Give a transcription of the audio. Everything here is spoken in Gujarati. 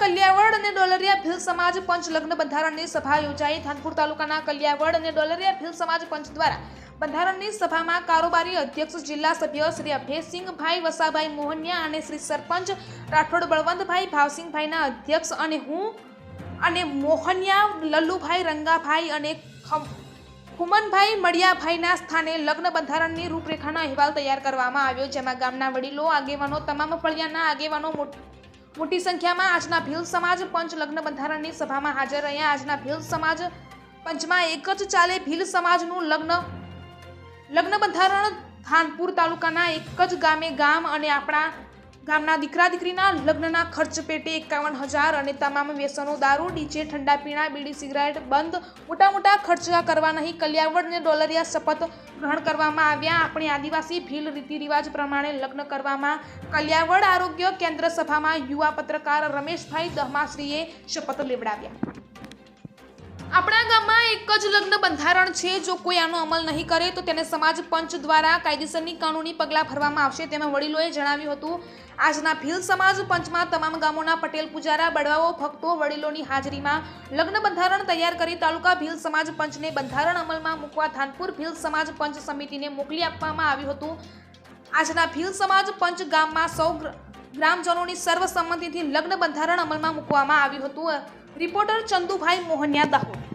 કલિયાવડ અને ડોલરિયા ભીલ સમાજ પંચ લગ્ન બંધારણની સભા યોજાઈ। ધાનપુર તાલુકાના કલિયાવડ અને ડોલરિયા ભીલ સમાજ પંચ દ્વારા બંધારણની સભામાં કારોબારી અધ્યક્ષ જિલ્લા સભ્ય શ્રી અભયસિંહભાઈ વસાભાઈ મોહનિયા અને શ્રી સરપંચ રાઠોડ બળવંતભાઈ ભાવસિંહભાઈના અધ્યક્ષ અને હું અને મોહનિયા લલ્લુભાઈ રંગાભાઈ અને ખુમનભાઈ મળિયાભાઈના સ્થાને લગ્ન બંધારણની રૂપરેખાનો અહેવાલ તૈયાર કરવામાં આવ્યો, જેમાં ગામના વડીલો, આગેવાનો, તમામ ફળિયાના આગેવાનો મોટી સંખ્યામાં આજના ભીલ સમાજ પંચ લગ્ન બંધારણની સભામાં હાજર રહ્યા। આજના ભીલ સમાજ પંચમાં એક જ ચાલે ભીલ સમાજનું લગ્ન બંધારણ ધાનપુર તાલુકાના એક જ ગામ અને આપણા ગામના દીકરા દીકરીના લગ્નના ખર્ચ પેટે 51,000 અને તમામ વ્યસનો, દારૂ, ડીજે, ઠંડા પીણા, બીડી, સિગરેટ બંધ મોટા ખર્ચા કરવા નહીં। કલિયાવડ અને ડોલરિયા શપથ ગ્રહણ કરવામાં આવ્યા। આપણી આદિવાસી ભીલ રીતિ રિવાજ પ્રમાણે લગ્ન કરવામાં કલિયાવડ આરોગ્ય કેન્દ્ર સભામાં યુવા પત્રકાર રમેશભાઈ દહમાશ્રીએ શપથ લેવડાવ્યા। આપણા ગામમાં એક જ લગ્ન બંધારણ છે, જો કોઈ આનો અમલ નહીં કરે તો તેને સમાજ પંચ દ્વારા કાયદેસરની કાનૂની પગલાં ભરવામાં આવશે, તેમાં વડીલોએ જણાવ્યું હતું। આજના ભીલ સમાજ પંચમાં તમામ ગામોના પટેલ, પૂજારા, બળવાઓ, ભક્તો, વડીલોની હાજરીમાં લગ્ન બંધારણ તૈયાર કરી તાલુકા ભીલ સમાજ પંચને બંધારણ અમલમાં મૂકવા ધાનપુર ભીલ સમાજ પંચ સમિતિને મોકલી આપવામાં આવ્યું હતું। આજના ભીલ સમાજ પંચ ગામમાં સૌ ગ્રામજનોની સર્વસંમતિથી લગ્ન બંધારણ અમલમાં મૂકવામાં આવ્યું હતું। રિપોર્ટર ચંદુભાઈ મોહનિયા, દાહોદ।